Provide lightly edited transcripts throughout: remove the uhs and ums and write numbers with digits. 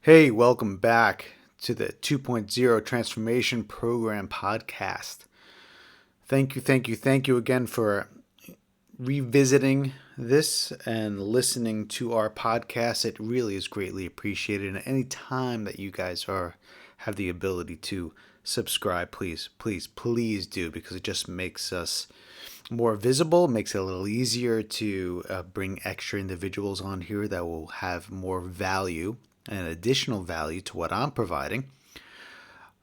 Hey, welcome back to the 2.0 Transformation Program podcast. Thank you again for revisiting this and listening to our podcast. It really is greatly appreciated. And any time that you guys have the ability to subscribe, please do, because it just makes us more visible, makes it a little easier to bring extra individuals on here that will have more value and additional value to what I'm providing.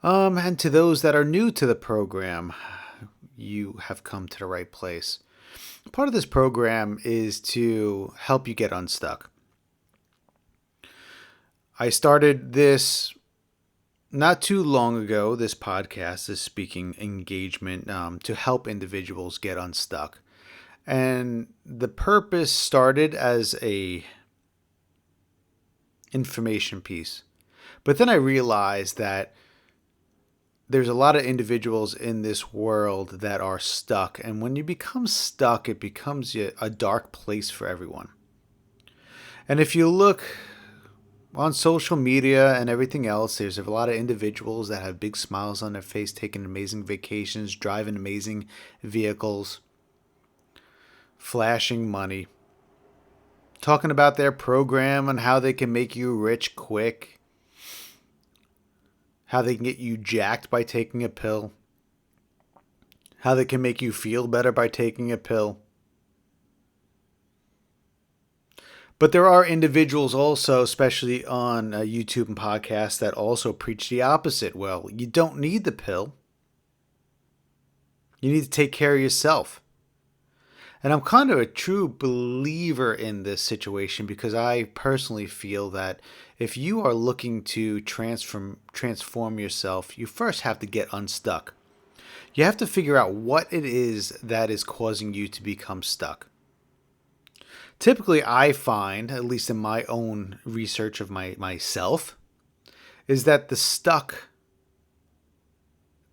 And to those that are new to the program, you have come to the right place. Part of this program is to help you get unstuck. I started this not too long ago, this podcast, this speaking engagement, to help individuals get unstuck. And the purpose started as a information piece. But then I realized that there's a lot of individuals in this world that are stuck. And when you become stuck, it becomes a dark place for everyone. And if you look on social media and everything else, there's a lot of individuals that have big smiles on their face, taking amazing vacations, driving amazing vehicles, flashing money, talking about their program and how they can make you rich quick, how they can get you jacked by taking a pill, how they can make you feel better by taking a pill. But there are individuals also, especially on YouTube and podcasts, that also preach the opposite. Well, you don't need the pill. You need to take care of yourself. And I'm kind of a true believer in this situation, because I personally feel that if you are looking to transform yourself, you first have to get unstuck. You have to figure out what it is that is causing you to become stuck. Typically, I find, at least in my own research of myself, is that the stuck,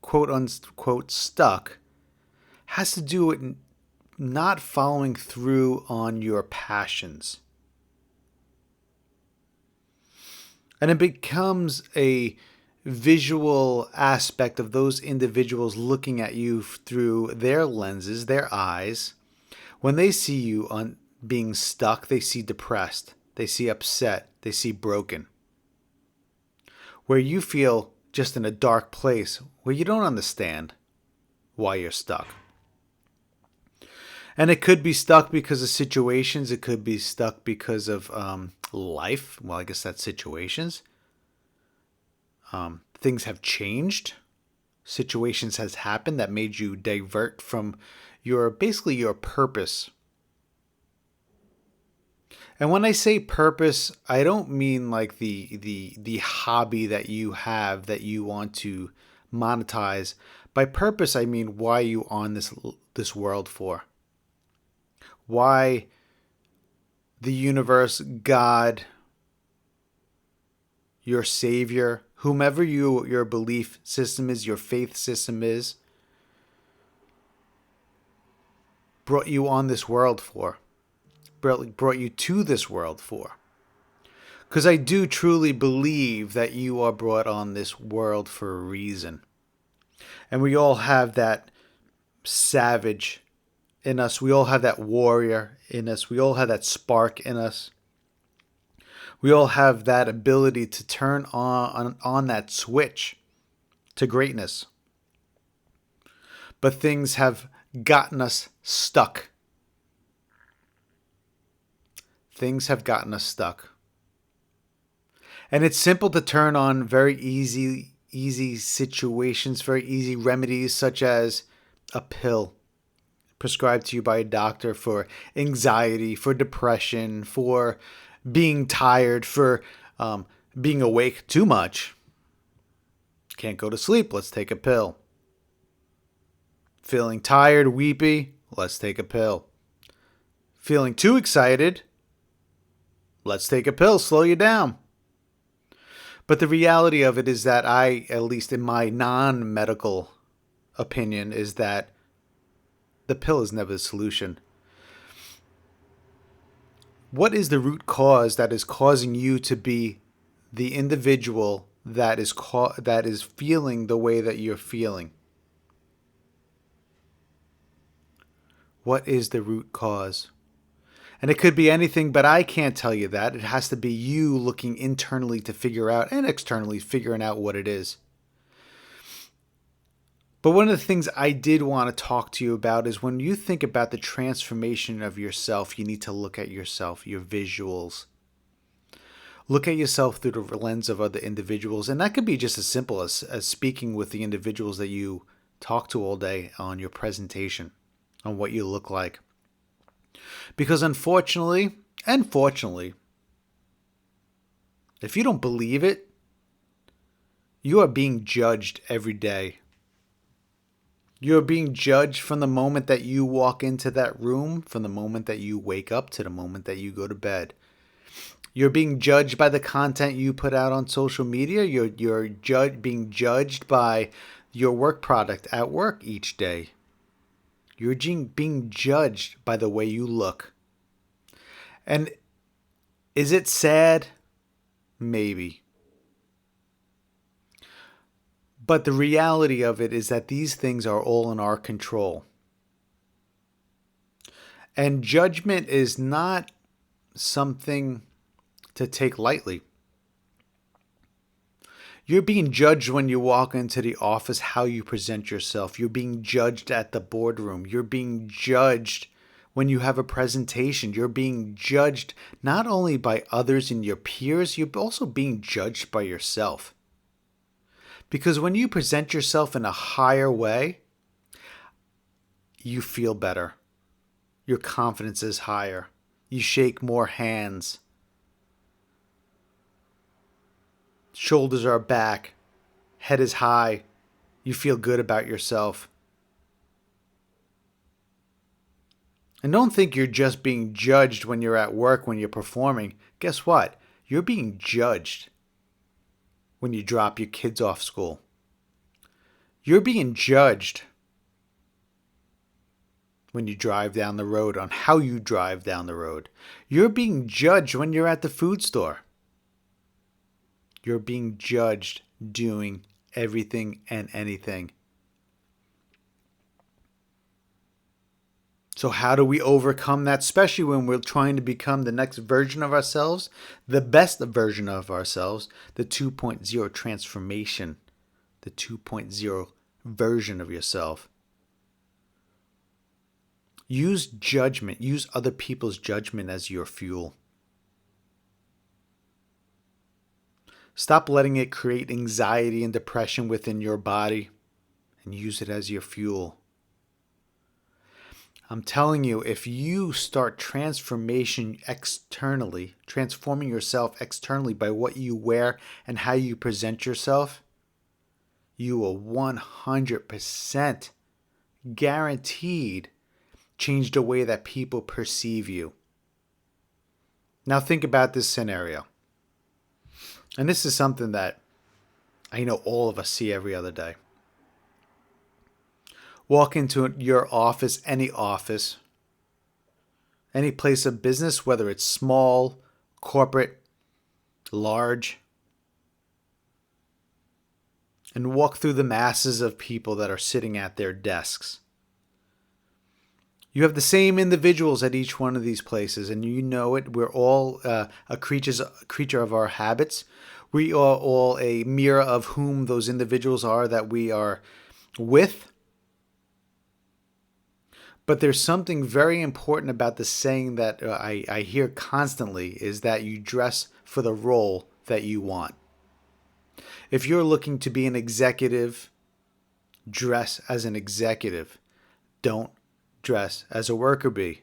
quote unquote stuck, has to do with not following through on your passions. And it becomes a visual aspect of those individuals looking at you through their lenses, their eyes. When they see you on being stuck, they see depressed, they see upset, they see broken. Where you feel just in a dark place where you don't understand why you're stuck. And it could be stuck because of situations. It could be stuck because of life. Well, I guess that's situations. Things have changed. Situations has happened that made you divert from your purpose. And when I say purpose, I don't mean like the hobby that you have that you want to monetize. By purpose, I mean why you on this world for. Why the universe, God, your Savior, whomever your belief system is, your faith system is, brought you on this world for, brought you to this world for. Because I do truly believe that you are brought on this world for a reason. And we all have that savage in us. We all have that warrior in us. We all have that spark in us. We all have that ability to turn on that switch to greatness. But things have gotten us stuck. Things have gotten us stuck. And it's simple to turn on very easy situations, very easy remedies, such as a pill prescribed to you by a doctor for anxiety, for depression, for being tired, for being awake too much. Can't go to sleep, let's take a pill. Feeling tired, weepy, let's take a pill. Feeling too excited, let's take a pill, slow you down. But the reality of it is that I, at least in my non-medical opinion, is that the pill is never the solution. What is the root cause that is causing you to be the individual that is feeling the way that you're feeling? What is the root cause? And it could be anything, but I can't tell you that. It has to be you looking internally to figure out, and externally figuring out what it is. But one of the things I did want to talk to you about is when you think about the transformation of yourself, you need to look at yourself, your visuals. Look at yourself through the lens of other individuals. And that could be just as simple as speaking with the individuals that you talk to all day on your presentation, on what you look like. Because unfortunately, and fortunately, if you don't believe it, you are being judged every day. You're being judged from the moment that you walk into that room, from the moment that you wake up to the moment that you go to bed. You're being judged by the content you put out on social media. You're being judged by your work product at work each day. You're being judged by the way you look. And is it sad? Maybe. But the reality of it is that these things are all in our control. And judgment is not something to take lightly. You're being judged when you walk into the office, how you present yourself. You're being judged at the boardroom. You're being judged when you have a presentation. You're being judged not only by others and your peers, you're also being judged by yourself. Because when you present yourself in a higher way, you feel better. Your confidence is higher. You shake more hands. Shoulders are back. Head is high. You feel good about yourself. And don't think you're just being judged when you're at work, when you're performing. Guess what? You're being judged when you drop your kids off school. You're being judged when you drive down the road, on how you drive down the road. You're being judged when you're at the food store. You're being judged doing everything and anything. So how do we overcome that, especially when we're trying to become the next version of ourselves, the best version of ourselves, the 2.0 transformation, the 2.0 version of yourself? Use judgment, use other people's judgment as your fuel. Stop letting it create anxiety and depression within your body and use it as your fuel. I'm telling you, if you start transformation externally, transforming yourself externally by what you wear and how you present yourself, you will 100% guaranteed change the way that people perceive you. Now think about this scenario. And this is something that I know all of us see every other day. Walk into your office, any place of business, whether it's small, corporate, large, and walk through the masses of people that are sitting at their desks. You have the same individuals at each one of these places, and you know it. We're all a creature of our habits. We are all a mirror of whom those individuals are that we are with. But there's something very important about the saying that I hear constantly, is that you dress for the role that you want. If you're looking to be an executive, dress as an executive. Don't dress as a worker bee.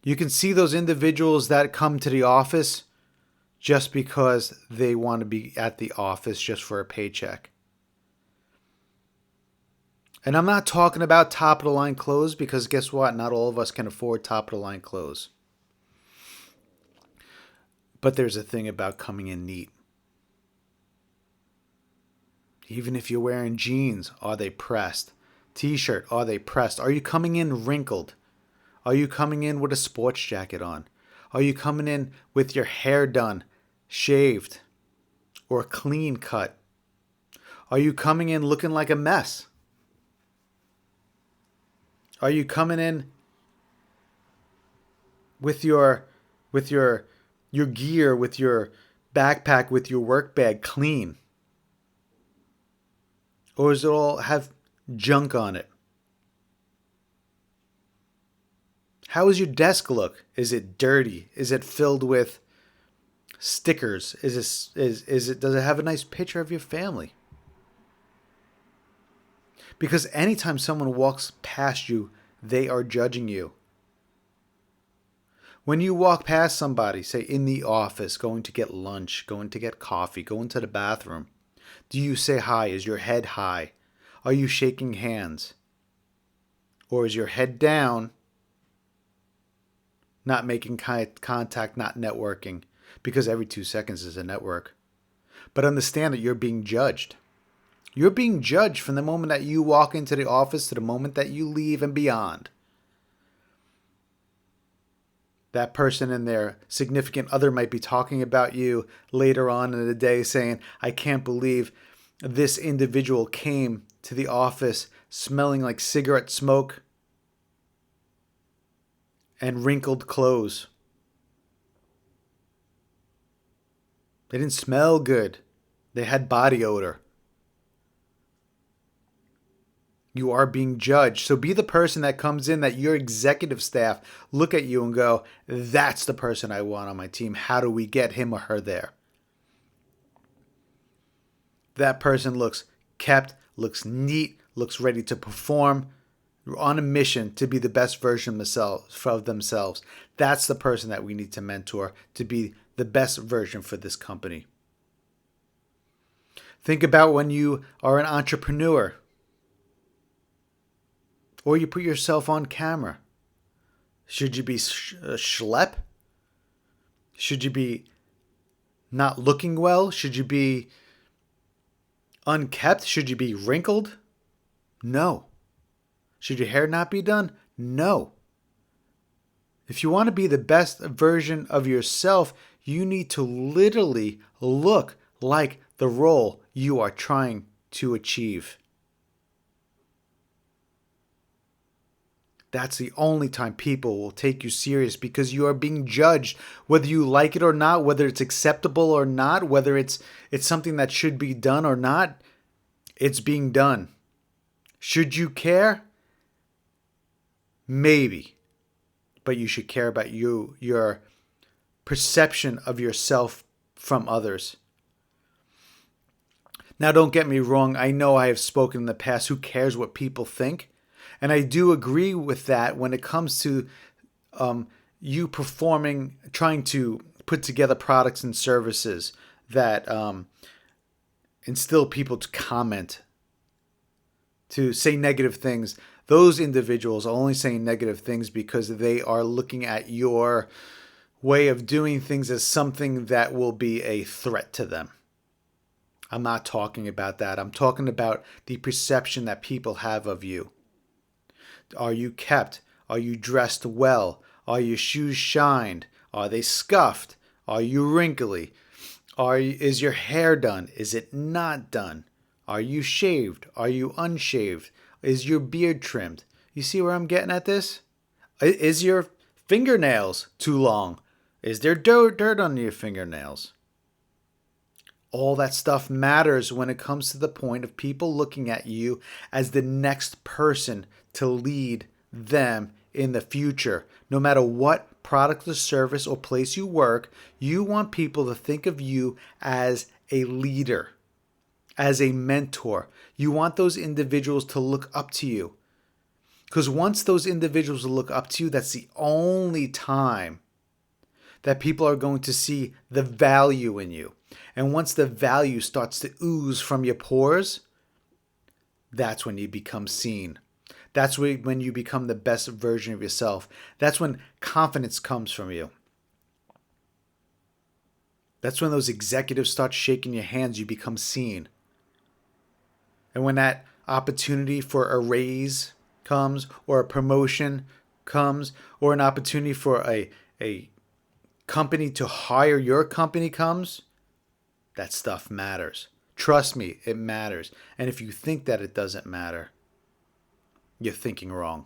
You can see those individuals that come to the office just because they want to be at the office just for a paycheck. And I'm not talking about top of the line clothes, because guess what? Not all of us can afford top of the line clothes. But there's a thing about coming in neat. Even if you're wearing jeans, are they pressed? T-shirt, are they pressed? Are you coming in wrinkled? Are you coming in with a sports jacket on? Are you coming in with your hair done, shaved, or clean cut? Are you coming in looking like a mess? Are you coming in with your gear, with your backpack, with your work bag clean? Or does it all have junk on it? How does your desk look? Is it dirty? Is it filled with stickers? Does it have a nice picture of your family? Because anytime someone walks past you, they are judging you. When you walk past somebody, say in the office, going to get lunch, going to get coffee, going to the bathroom, do you say hi? Is your head high? Are you shaking hands? Or is your head down, not making contact, not networking? Because every 2 seconds is a network. But understand that you're being judged. You're being judged from the moment that you walk into the office to the moment that you leave and beyond. That person and their significant other might be talking about you later on in the day, saying, I can't believe this individual came to the office smelling like cigarette smoke and wrinkled clothes. They didn't smell good. They had body odor. You are being judged. So be the person that comes in that your executive staff look at you and go, that's the person I want on my team. How do we get him or her there? That person looks kept, looks neat, looks ready to perform, on a mission to be the best version of themselves. That's the person that we need to mentor to be the best version for this company. Think about when you are an entrepreneur or you put yourself on camera. Should you be schlep? Should you be not looking well? Should you be unkept? Should you be wrinkled? No. Should your hair not be done? No. If you want to be the best version of yourself, you need to literally look like the role you are trying to achieve. That's the only time people will take you serious, because you are being judged, whether you like it or not, whether it's acceptable or not, whether it's something that should be done or not. It's being done. Should you care? Maybe. But you should care about your perception of yourself from others. Now, don't get me wrong. I know I have spoken in the past. Who cares what people think? And I do agree with that when it comes to you performing, trying to put together products and services that instill people to comment, to say negative things. Those individuals are only saying negative things because they are looking at your way of doing things as something that will be a threat to them. I'm not talking about that. I'm talking about the perception that people have of you. Are you kept? Are you dressed well? Are your shoes shined? Are they scuffed? Are you wrinkly? Is your hair done? Is it not done? Are you shaved? Are you unshaved? Is your beard trimmed? You see where I'm getting at this? Is your fingernails too long? Is there dirt on your fingernails? All that stuff matters when it comes to the point of people looking at you as the next person to lead them in the future. No matter what product or service or place you work, you want people to think of you as a leader, as a mentor. You want those individuals to look up to you. Because once those individuals look up to you, that's the only time that people are going to see the value in you. And once the value starts to ooze from your pores, that's when you become seen. That's when you become the best version of yourself. That's when confidence comes from you. That's when those executives start shaking your hands, you become seen. And when that opportunity for a raise comes, or a promotion comes, or an opportunity for a company to hire your company comes, that stuff matters. Trust me, it matters. And if you think that it doesn't matter, you're thinking wrong.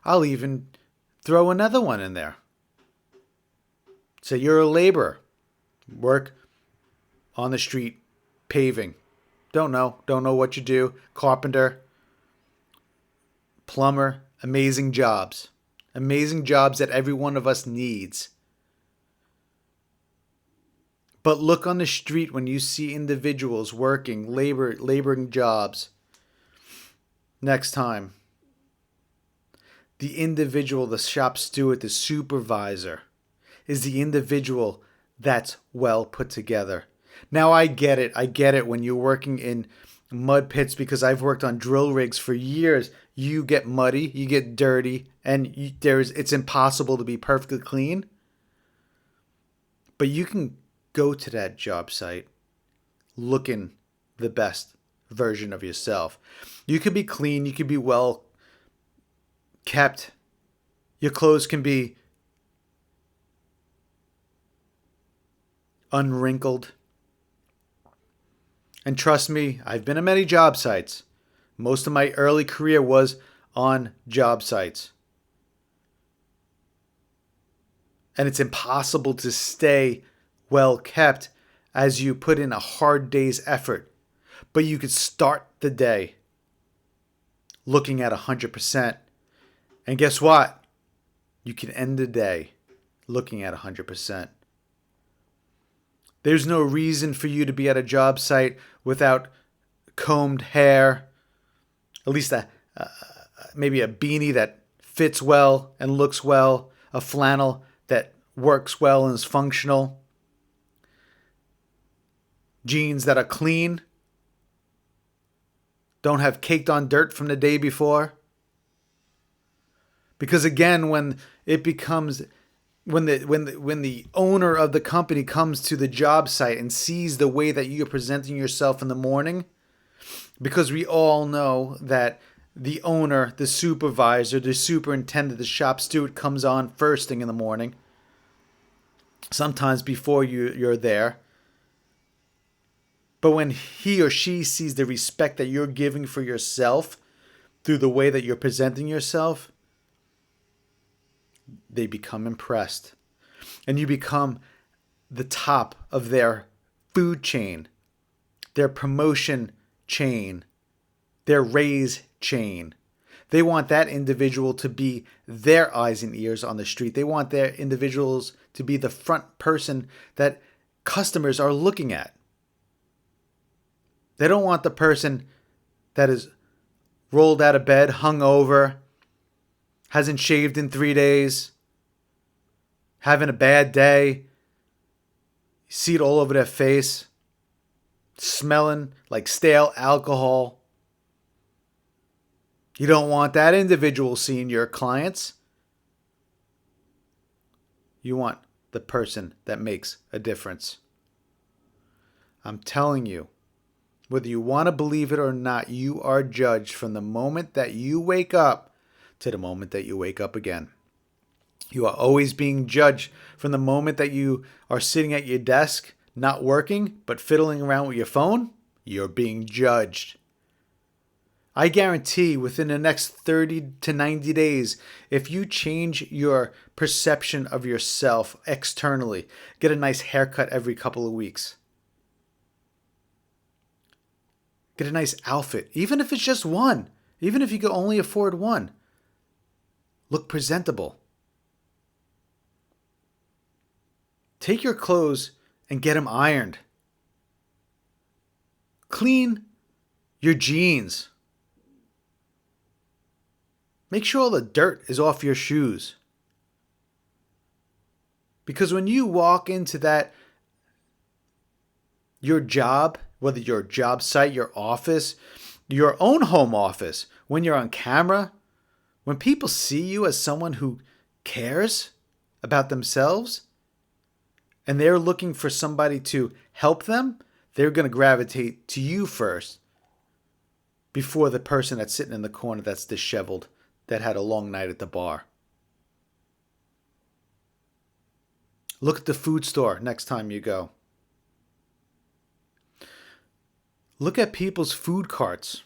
I'll even throw another one in there. Say you're a laborer, work on the street, paving. Don't know what you do. Carpenter, plumber, amazing jobs. Amazing jobs that every one of us needs. But look on the street when you see individuals working, laboring jobs. Next time, the individual, the shop steward, the supervisor, is the individual that's well put together. Now I get it. I get it when you're working in mud pits, because I've worked on drill rigs for years. You get muddy, you get dirty, and it's impossible to be perfectly clean. But you can go to that job site looking the best version of yourself. You could be clean, you could be well kept. Your clothes can be unwrinkled. And trust me, I've been on many job sites. Most of my early career was on job sites. And it's impossible to stay well kept as you put in a hard day's effort. But you could start the day looking at 100%. And guess what? You can end the day looking at 100%. There's no reason for you to be at a job site without combed hair, at least maybe a beanie that fits well and looks well, a flannel that works well and is functional, jeans that are clean, don't have caked on dirt from the day before. Because again, when the owner of the company comes to the job site and sees the way that you're presenting yourself in the morning, because we all know that the owner, the supervisor, the superintendent, the shop steward comes on first thing in the morning, sometimes before you're there. But when he or she sees the respect that you're giving for yourself through the way that you're presenting yourself, they become impressed. And you become the top of their food chain, their promotion chain, their raise chain. They want that individual to be their eyes and ears on the street. They want their individuals to be the front person that customers are looking at. They don't want the person that is rolled out of bed, hungover, hasn't shaved in 3 days, having a bad day. You see it all over their face, smelling like stale alcohol. You don't want that individual seeing your clients. You want the person that makes a difference. I'm telling you, whether you want to believe it or not, you are judged from the moment that you wake up to the moment that you wake up again. You are always being judged from the moment that you are sitting at your desk, not working, but fiddling around with your phone. You're being judged. I guarantee within the next 30 to 90 days, if you change your perception of yourself externally, get a nice haircut every couple of weeks, get a nice outfit, even if it's just one, even if you can only afford one, look presentable. Take your clothes and get them ironed. Clean your jeans. Make sure all the dirt is off your shoes. Because when you walk into your job, whether your job site, your office, your own home office, when you're on camera, when people see you as someone who cares about themselves and they're looking for somebody to help them, they're going to gravitate to you first before the person that's sitting in the corner that's disheveled, that had a long night at the bar. Look at the food store next time you go. Look at people's food carts.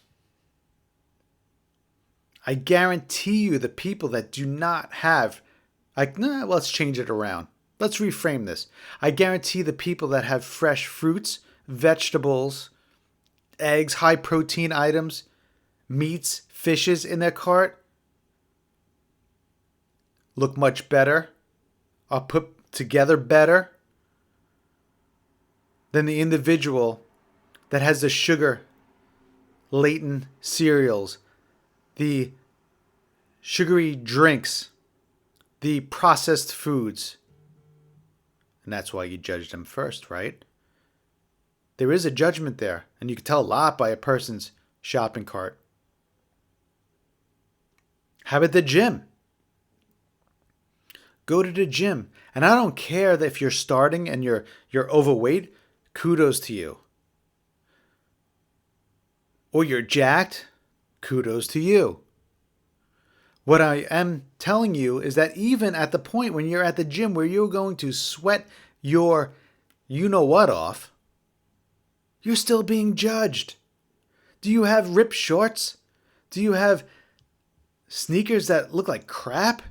I guarantee you the people that do not have, let's change it around. Let's reframe this. I guarantee the people that have fresh fruits, vegetables, eggs, high protein items, meats, fishes in their cart look much better, are put together better than the individual that has the sugar laden cereals, the sugary drinks, the processed foods. And that's why you judge them first, right? There is a judgment there, and you can tell a lot by a person's shopping cart. How about the gym? Go to the gym. And I don't care that if you're starting and you're overweight, kudos to you. Or you're jacked, kudos to you. What I am telling you is that even at the point when you're at the gym where you're going to sweat your you-know-what off, you're still being judged. Do you have ripped shorts? Do you have sneakers that look like crap?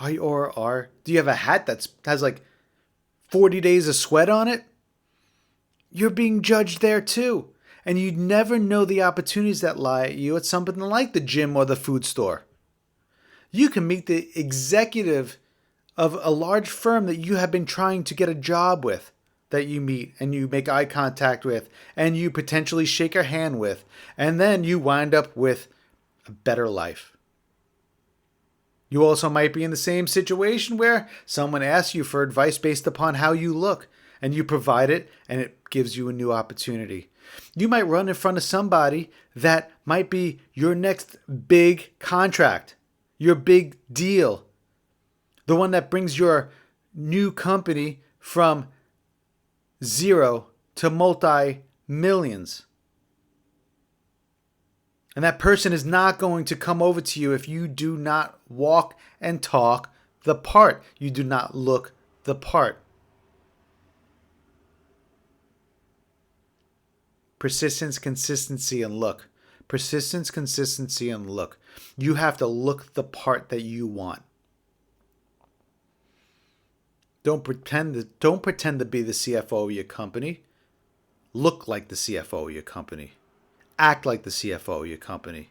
Do you have a hat that has like 40 days of sweat on it? You're being judged there too. And you never know the opportunities that lie at you at something like the gym or the food store. You can meet the executive of a large firm that you have been trying to get a job with, that you meet and you make eye contact with and you potentially shake her hand with, and then you wind up with a better life. You also might be in the same situation where someone asks you for advice based upon how you look, and you provide it, and it gives you a new opportunity. You might run in front of somebody that might be your next big contract, your big deal, the one that brings your new company from zero to multi-millions. And that person is not going to come over to you if you do not walk and talk the part. You do not look the part. Persistence, consistency, and look. Persistence, consistency, and look. You have to look the part that you want. Don't pretend to be the CFO of your company. Look like the CFO of your company. Act like the CFO of your company.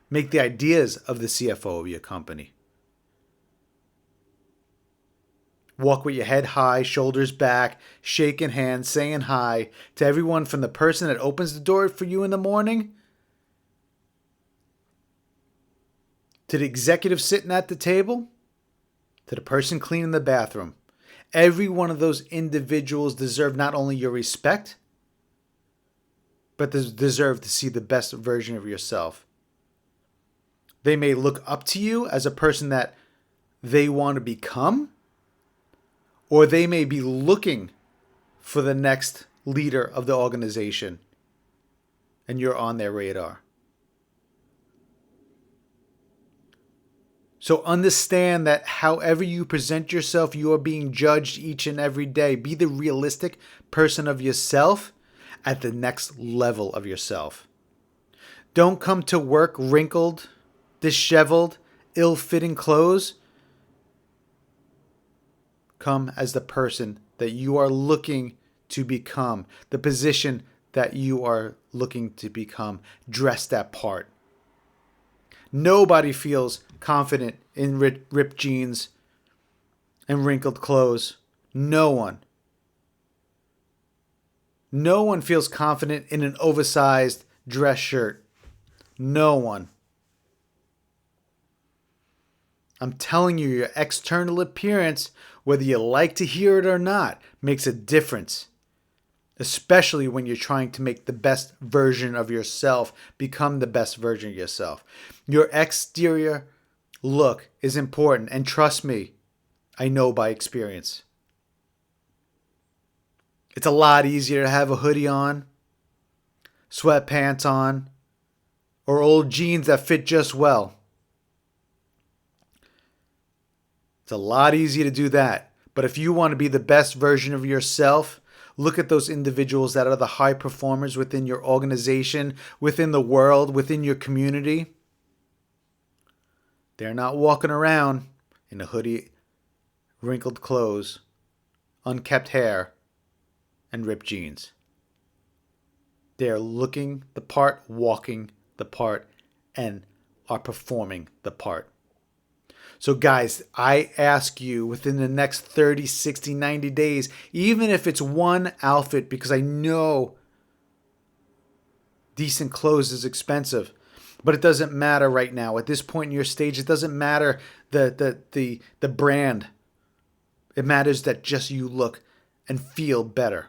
Make the ideas of the CFO of your company. Walk with your head high, shoulders back, shaking hands, saying hi to everyone from the person that opens the door for you in the morning to the executive sitting at the table to the person cleaning the bathroom. Every one of those individuals deserve not only your respect, but they deserve to see the best version of yourself. They may look up to you as a person that they want to become, or they may be looking for the next leader of the organization, and you're on their radar. So understand that however you present yourself, you are being judged each and every day. Be the realistic person of yourself at the next level of yourself. Don't come to work wrinkled, disheveled, ill-fitting clothes. Come as the person that you are looking to become, the position that you are looking to become. Dress that part. Nobody feels confident in ripped jeans and wrinkled clothes. No one. No one feels confident in an oversized dress shirt. No one. I'm telling you, your external appearance, whether you like to hear it or not, makes a difference. Especially when you're trying to make the best version of yourself, become the best version of yourself. Your exterior look is important, and trust me, I know by experience. It's a lot easier to have a hoodie on, sweatpants on, or old jeans that fit just well. It's a lot easier to do that. But if you want to be the best version of yourself, look at those individuals that are the high performers within your organization, within the world, within your community. They're not walking around in a hoodie, wrinkled clothes, unkempt hair, and ripped jeans. They're looking the part, walking the part, and are performing the part. So guys, I ask you within the next 30, 60, 90 days, even if it's one outfit, because I know decent clothes is expensive, but it doesn't matter right now. At this point in your stage, it doesn't matter the brand. It matters that just you look and feel better.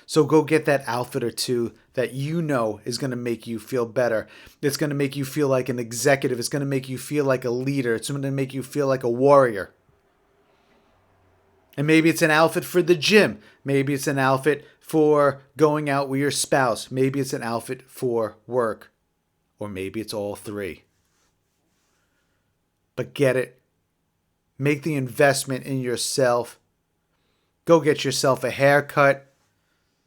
So go get that outfit or two that you know is going to make you feel better. It's going to make you feel like an executive. It's going to make you feel like a leader. It's going to make you feel like a warrior. And maybe it's an outfit for the gym. Maybe it's an outfit for going out with your spouse. Maybe it's an outfit for work. Or maybe it's all three. But get it. Make the investment in yourself. Go get yourself a haircut.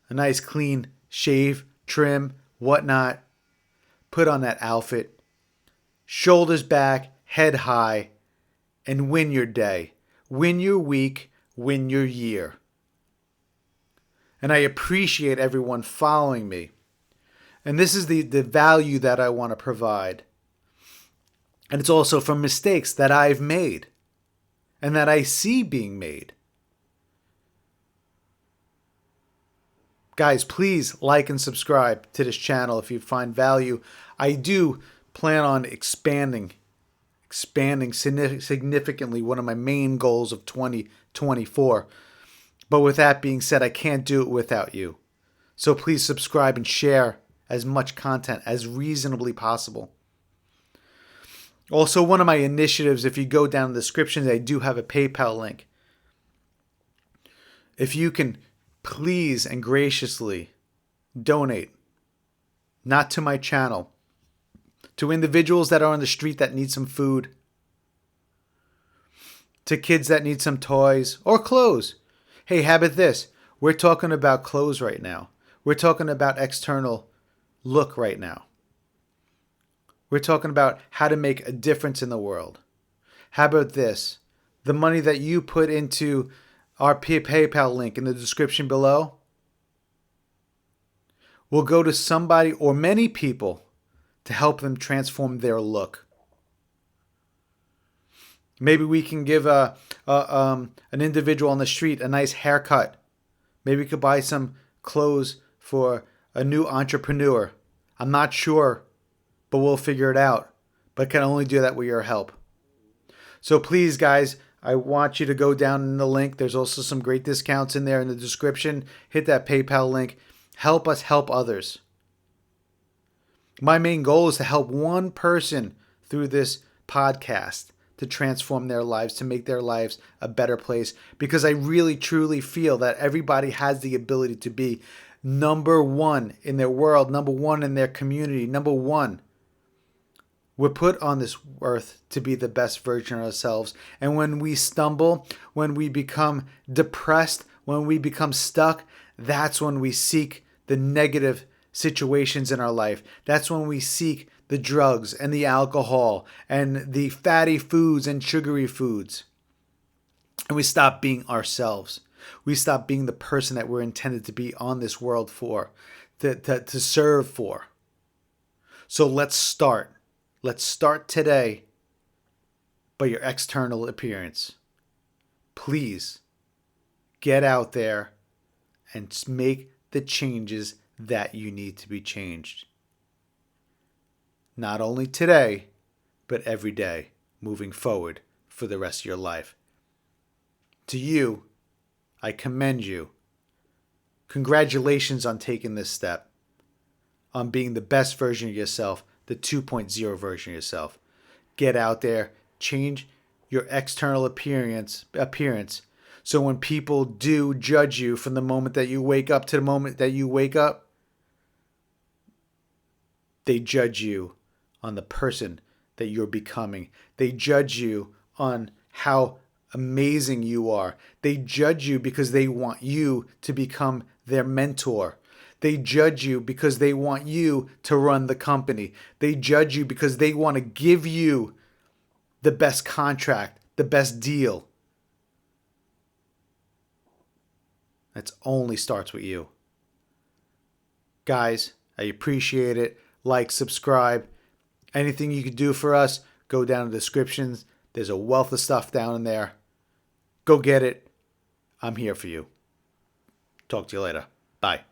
A nice clean shave, trim, whatnot. Put on that outfit. Shoulders back, head high, and win your day. Win your week, win your year. And I appreciate everyone following me. And this is the value that I want to provide. And it's also from mistakes that I've made and that I see being made. Guys, please like and subscribe to this channel if you find value. I do plan on expanding significantly, one of my main goals of 2024. But with that being said, I can't do it without you. So please subscribe and share as much content as reasonably possible. Also, one of my initiatives, if you go down in the description, I do have a PayPal link. If you can please and graciously donate, not to my channel, to individuals that are on the street that need some food, to kids that need some toys or clothes. Hey, how about this? We're talking about clothes right now. We're talking about external look right now. We're talking about how to make a difference in the world. How about this? The money that you put into our PayPal link in the description below will go to somebody or many people to help them transform their look. Maybe we can give an individual on the street a nice haircut. Maybe we could buy some clothes for a new entrepreneur. I'm not sure, but we'll figure it out. But can only do that with your help. So please, guys, I want you to go down in the link. There's also some great discounts in there in the description. Hit that PayPal link. Help us help others. My main goal is to help one person through this podcast to transform their lives, to make their lives a better place. Because I really, truly feel that everybody has the ability to be number one in their world, number one in their community, number one. We're put on this earth to be the best version of ourselves. And when we stumble, when we become depressed, when we become stuck, that's when we seek the negative situations in our life. That's when we seek the drugs and the alcohol and the fatty foods and sugary foods. And we stop being ourselves. We stop being the person that we're intended to be on this world for, to serve for. So let's start. Let's start today by your external appearance. Please get out there and make the changes that you need to be changed. Not only today, but every day moving forward for the rest of your life. To you, I commend you. Congratulations on taking this step, on being the best version of yourself, the 2.0 version of yourself. Get out there, change your external appearance, so when people do judge you from the moment that you wake up to the moment that you wake up, they judge you on the person that you're becoming. They judge you on how amazing you are. They judge you because they want you to become their mentor. They judge you because they want you to run the company. They judge you because they want to give you the best contract, the best deal. That only starts with you. Guys, I appreciate it. Like, subscribe. Anything you can do for us, go down in the descriptions. There's a wealth of stuff down in there. Go get it. I'm here for you. Talk to you later. Bye.